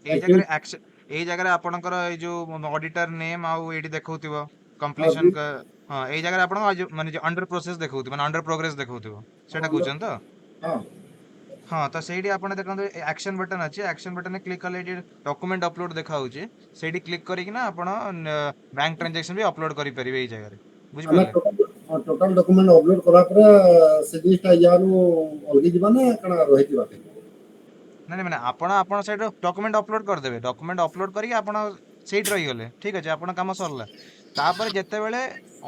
ଏଇ ଜାଗାରେ ଆପଣଙ୍କର ଏଇ ଯୋଉ ଅଡିଟର ନେମ୍ ଆଉ ଏଇଠି ଦେଖଉଥିବ କମ୍ପ୍ଲିସନ ହଁ, ଏଇ ଜାଗାରେ ଆପଣଙ୍କ ମାନେ ଅଣ୍ଡର ପ୍ରୋସେସ ଦେଖଉଥିବ, ମାନେ ଅଣ୍ଡର ପ୍ରୋଗ୍ରେସ ଦେଖଉଥିବ, ସେଇଟା କହୁଛନ୍ତି ତ? ହଁ ହଁ, ତ ସେଇଠି ଆପଣ ଦେଖନ୍ତୁ ଆକ୍ସନ ବଟନ ଅଛି, ଆକ୍ସନ ବଟନରେ କ୍ଲିକ୍ କଲେ ଏଠି ଡକୁମେଣ୍ଟ ଅପଲୋଡ ଦେଖାଉଛି। ସେଇଠି କ୍ଲିକ୍ କରିକିନା ଆପଣ ବ୍ୟାଙ୍କ ଟ୍ରାଞ୍ଜାକ୍ସନ ବି ଅପଲୋଡ କରିପାରିବେ ଏଇ ଜାଗାରେ। ଆମେ ବୁଝିପାରିଲେ? ଟୋଟାଲ ଡକୁମେଣ୍ଟ ଅପଲୋଡ୍ କଲା ପରେ ସେ ଜିନିଷଟା ୟାରୁ ଅଲଗି ଯିବା ନା କାଣା ରହିଯିବା? ନାଇଁ ମାନେ ଆପଣ ସେଇଠୁ ଡକୁମେଣ୍ଟ ଅପଲୋଡ କରିଦେବେ, ଡକୁମେଣ୍ଟ ଅପଲୋଡ କରିକି ଆପଣ ସେଇଠି ରହିଗଲେ, ଠିକ ଅଛି, ଆପଣଙ୍କ କାମ ସରିଲା। ତାପରେ ଯେତେବେଳେ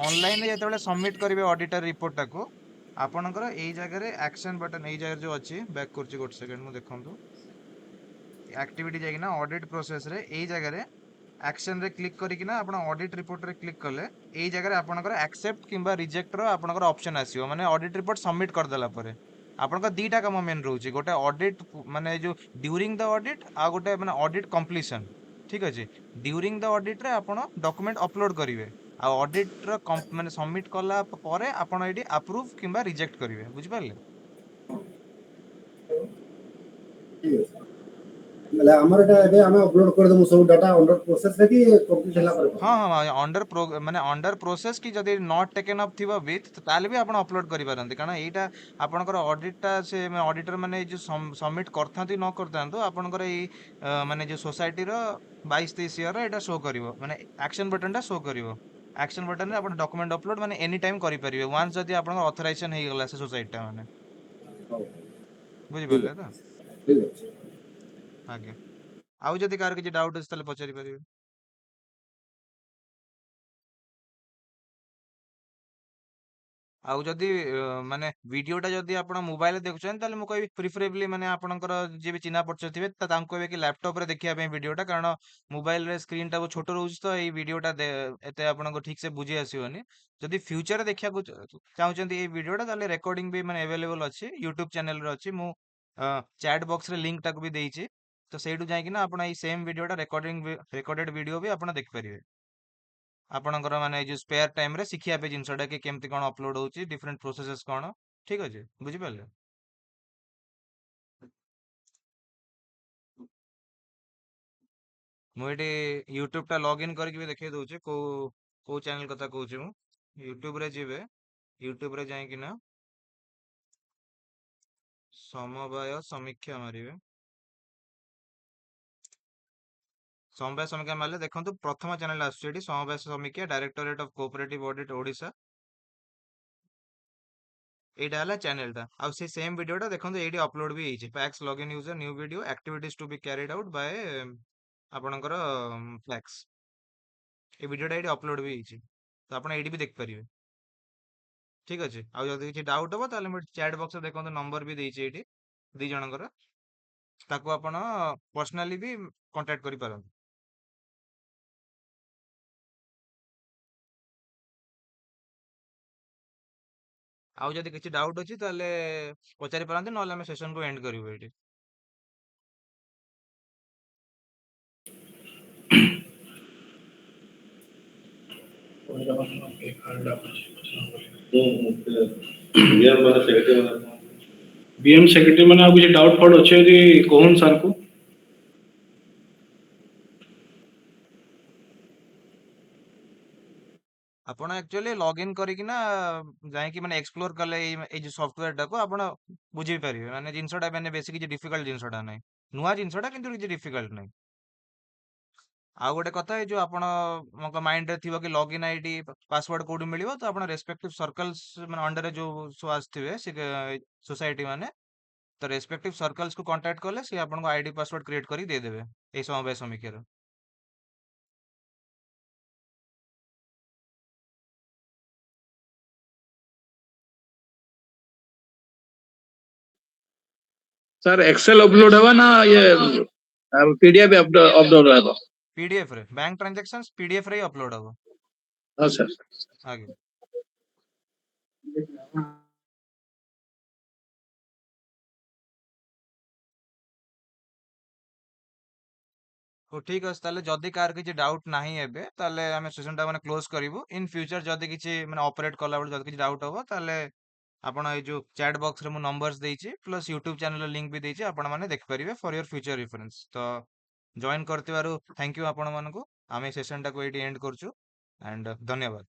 ଅନଲାଇନରେ ଯେତେବେଳେ ସବମିଟ କରିବେ ଅଡିଟର ରିପୋର୍ଟଟାକୁ, ଆପଣଙ୍କର ଏଇ ଜାଗାରେ ଆକ୍ସନ ବଟନ ଏଇ ଜାଗାରେ ଯୋଉ ଅଛି, ବ୍ୟାକ୍ କରୁଛି ଗୋଟେ ସେକେଣ୍ଡ, ମୁଁ ଦେଖନ୍ତୁ ଆକ୍ଟିଭିଟି ଯାଇକିନା ଅଡିଟ୍ ପ୍ରୋସେସରେ ଏଇ ଜାଗାରେ ଆକ୍ସନରେ କ୍ଲିକ୍ କରିକିନା ଆପଣ ଅଡିଟ୍ ରିପୋର୍ଟରେ କ୍ଲିକ୍ କଲେ ଏଇ ଜାଗାରେ ଆପଣଙ୍କର ଆକ୍ସେପ୍ଟ କିମ୍ବା ରିଜେକ୍ଟର ଆପଣଙ୍କର ଅପସନ ଆସିବ, ମାନେ ଅଡିଟ୍ ରିପୋର୍ଟ ସବମିଟ କରିଦେଲା ପରେ। ଆପଣଙ୍କ ଦିଟା କାମ ମେନ୍ ରହୁଛି, ଗୋଟେ ଅଡିଟ୍ ମାନେ ଯୋଉ ଡ୍ୟୁରିଂ ଦ ଅଡିଟ୍, ଆଉ ଗୋଟେ ମାନେ ଅଡିଟ୍ କମ୍ପ୍ଲିସନ। ଠିକ ଅଛି। ଡ୍ୟୁରିଂ ଦ ଅଡିଟରେ ଆପଣ ଡକୁମେଣ୍ଟ ଅପଲୋଡ କରିବେ, ଆଉ ଅଡିଟର ମାନେ ସବମିଟ କଲା ପରେ ଆପଣ ଏଇଠି ଆପ୍ରୁଭ୍ କିମ୍ବା ରିଜେକ୍ଟ କରିବେ। ବୁଝିପାରିଲେ? ହେଲେ ଆମର ଏଟା ଏବେ ଆମେ ଅପଲୋଡ୍ କରିଦେବୁ ସବୁ ଡାଟା ଅଣ୍ଡର ପ୍ରୋସେସରେ କି କମ୍ପ୍ଲିଟ୍ ହେଲା ପରେ? ହଁ ହଁ, ଅଣ୍ଡର ପ୍ରୋସେସ କି ଯଦି ନଟ୍ ଟେକେନ୍ ଅପ୍ ଥିବ ୱିଥ୍, ତାହେଲେ ବି ଆପଣ ଅପଲୋଡ କରିପାରନ୍ତି, କାରଣ ଏଇଟା ଆପଣଙ୍କର ଅଡିଟଟା ସେ ଅଡିଟର ମାନେ ଏଇ ଯୋଉ ସବମିଟ କରିଥାନ୍ତୁ ନ କରିଥାନ୍ତୁ, ଆପଣଙ୍କର ଏଇ ମାନେ ଯୋଉ ସୋସାଇଟିର 22-23 ଇୟର ଏଇଟା ଶୋ କରିବ, ମାନେ ଆକ୍ସନ ବଟନଟା ଶୋ କରିବ। ଆକ୍ସନ ବଟନରେ ଆପଣ ଡକୁମେଣ୍ଟ ଅପଲୋଡ ମାନେ ଏନି ଟାଇମ୍ କରିପାରିବେ, ୱାନ୍ସ ଯଦି ଆପଣଙ୍କର ଅଥରାଇଜେସନ ହେଇଗଲା ସେ ସୋସାଇଟିଟା ମାନେ। ହଉ ଠିକ୍ ବୁଝିପାରିଲେ ତ? ଅଛି ଠିକ୍ ଅଛି। ଆଜ୍ଞା। ଆଉ ଯଦି କାହାର କିଛି ଡାଉଟ୍ ଅଛି ତାହେଲେ ପଚାରି ପାରିବେ। ଆଉ ଯଦି ମାନେ ଭିଡିଓଟା ଯଦି ଆପଣ ମୋବାଇଲରେ ଦେଖୁଛନ୍ତି ତାହେଲେ ମୁଁ କହିବି ପ୍ରିଫରେବଲି ମାନେ ଆପଣଙ୍କର ଯିଏ ବି ଚିହ୍ନା ପରିଚୟ ଥିବେ ତାଙ୍କୁ କହିବେ କି ଲ୍ୟାପଟପରେ ଦେଖିବା ପାଇଁ ଭିଡିଓଟା, କାରଣ ମୋବାଇଲରେ ସ୍କ୍ରିନଟା ବହୁତ ଛୋଟ ରହୁଛି, ତ ଏଇ ଭିଡିଓଟା ଏତେ ଆପଣଙ୍କୁ ଠିକ ସେ ବୁଝି ଆସିବନି। ଯଦି ଫ୍ୟୁଚରରେ ଦେଖିବାକୁ ଚାହୁଁଛନ୍ତି ଏଇ ଭିଡିଓଟା, ତାହେଲେ ରେକର୍ଡିଂ ବି ମାନେ ଆଭେଲେବଲ ଅଛି, ୟୁଟ୍ୟୁବ ଚ୍ୟାନେଲରେ ଅଛି। ମୁଁ ଚାଟ୍ ବକ୍ସରେ ଲିଙ୍କଟାକୁ ବି ଦେଇଛି, ତ ସେଇଠୁ ଯାଇକିନା ଆପଣ ଏଇ ସେମ୍ ଭିଡିଓଟା ରେକର୍ଡେଡ ଭିଡିଓ ବି ଆପଣ ଦେଖିପାରିବେ। ଆପଣଙ୍କର ମାନେ ଏଇ ଯୋଉ ସ୍ପେୟାର ଟାଇମରେ ଶିଖିବା ପାଇଁ ଜିନିଷଟା କି କେମିତି କଣ ଅପଲୋଡ ହଉଛି, ଡିଫରେଣ୍ଟ ପ୍ରୋସେସେସ୍ କଣ, ଠିକ ଅଛି, ବୁଝିପାରିଲେ? ମୁଁ ଏଠି ୟୁଟ୍ୟୁବଟା ଲଗଇନ୍ କରିକି ବି ଦେଖେଇ ଦଉଛି କୋଉ କୋଉ ଚ୍ୟାନେଲ କଥା କହୁଛି ମୁଁ। ୟୁଟ୍ୟୁବରେ ଯିବେ, ୟୁଟ୍ୟୁବରେ ଯାଇକିନା ସମବାୟ ସମୀକ୍ଷା ମାରିବେ। ସମବାୟ ସମୀକ୍ଷା ମାରିଲେ ଦେଖନ୍ତୁ ପ୍ରଥମ ଚ୍ୟାନେଲ ଆସୁଛି ଏଠି, ସମବାୟ ସମୀକ୍ଷା directorate of cooperative audit Odisha. ଏଇଟା ହେଲା ଚ୍ୟାନେଲଟା ଆଉ ସେ ସେମ୍ ଭିଡ଼ିଓଟା ଦେଖନ୍ତୁ ଏଇଠି ଅପଲୋଡ୍ ବି ହେଇଛି PACS login user new video activities to be carried out by ଆପଣଙ୍କର ପ୍ୟାକ୍ସ ଏ ଭିଡ଼ିଓଟା ଏଇଠି ଅପଲୋଡ୍ ବି ହେଇଛି ତ ଆପଣ ଏଇଠି ବି ଦେଖିପାରିବେ ଠିକ୍ ଅଛି ଆଉ ଯଦି କିଛି ଡାଉଟ୍ ହବ ତାହେଲେ ମୁଁ ଚ୍ୟାଟ୍ ବକ୍ସରେ ଦେଖନ୍ତୁ ନମ୍ବର ବି ଦେଇଛି ଏଇଠି 2 ଜଣଙ୍କର ତାକୁ ଆପଣ ପର୍ସନାଲି ବି କଣ୍ଟାକ୍ଟ କରିପାରନ୍ତି ଆଉ ଯଦି କିଛି ଡାଉଟ୍ ଅଛି ତାହେଲେ ପଚାରି ପାରନ୍ତି ନହେଲେ ଆମେ ସେସନକୁ ଏଣ୍ଡ କରିବୁ ଏଇଠି बीएम सेक्रेटरी मैंने आप किसी डाउट फाउट अच्छे यदि कहून सर को ଆପଣ ଆକ୍ଚୁଆଲି ଲଗ୍ଇନ୍ କରିକିନା ଯାଇକି ମାନେ ଏକ୍ସପ୍ଲୋର କଲେ ଏଇ ଯୋଉ ସଫ୍ଟୱେରଟାକୁ ଆପଣ ବୁଝିପାରିବେ ମାନେ ଜିନିଷଟା ମାନେ ବେଶୀ କିଛି ଡିଫିକଲ୍ଟ ଜିନିଷଟା ନାହିଁ ନୂଆ ଜିନିଷଟା କିନ୍ତୁ କିଛି ଡିଫିକଲ୍ଟ ନାହିଁ ଆଉ ଗୋଟେ କଥା ଏଇ ଯୋଉ ଆପଣଙ୍କ ମାଇଣ୍ଡରେ ଥିବ କି ଲଗ୍ଇନ୍ ଆଇଡି ପାସୱାର୍ଡ କୋଉଠୁ ମିଳିବ ତ ଆପଣ ରେସ୍ପେକ୍ଟିଭ ସର୍କଲ୍ସ ମାନେ ଅଣ୍ଡରରେ ଯୋଉ ସବୁ ଆସିଥିବେ ସୋସାଇଟି ମାନେ ତ ରେସ୍ପେକ୍ଟିଭ ସର୍କଲ୍ସକୁ କଣ୍ଟାକ୍ଟ କଲେ ସିଏ ଆପଣଙ୍କୁ ଆଇଡି ପାସୱାର୍ଡ କ୍ରିଏଟ୍ କରି ଦେଇଦେବେ ଏଇ ସମବାୟ ସମିତିର सर एक्सेल अपलोड हवा ना ये पीडीएफ अपलोड हवा पीडीएफ रे बैंक ट्रांजैक्शंस पीडीएफ रे ही अपलोड हबो हाँ सर आगे ହଉ ଠିକ୍ ଅଛି ତାହେଲେ ଯଦି କାହାର କିଛି ଡାଉଟ୍ ନାହିଁ ଏବେ ତାହେଲେ ଆମେ ସେସନଟା ମାନେ କ୍ଲୋଜ କରିବୁ ଇନ୍ ଫ୍ୟୁଚର ଯଦି କିଛି ମାନେ ଅପରେଟ୍ କଲାବେଳେ ଯଦି କିଛି ଡାଉଟ୍ ହବ ତାହେଲେ ଆପଣ ଏଇ ଯୋଉ ଚାଟ୍ ବକ୍ସରେ ମୁଁ ନମ୍ବର୍ସ ଦେଇଛି ପ୍ଲସ୍ ୟୁଟ୍ୟୁବ ଚ୍ୟାନେଲର ଲିଙ୍କ ବି ଦେଇଛି ଆପଣମାନେ ଦେଖିପାରିବେ ଫର୍ ୟୋର ଫ୍ୟୁଚର ରିଫରେନ୍ସ ତ ଜଏନ୍ କରିଥିବାରୁ ଥ୍ୟାଙ୍କ ୟୁ ଆପଣମାନଙ୍କୁ ଆମେ ସେସନଟାକୁ ଏଇଠି ଏଣ୍ଡ କରୁଛୁ ଆଣ୍ଡ ଧନ୍ୟବାଦ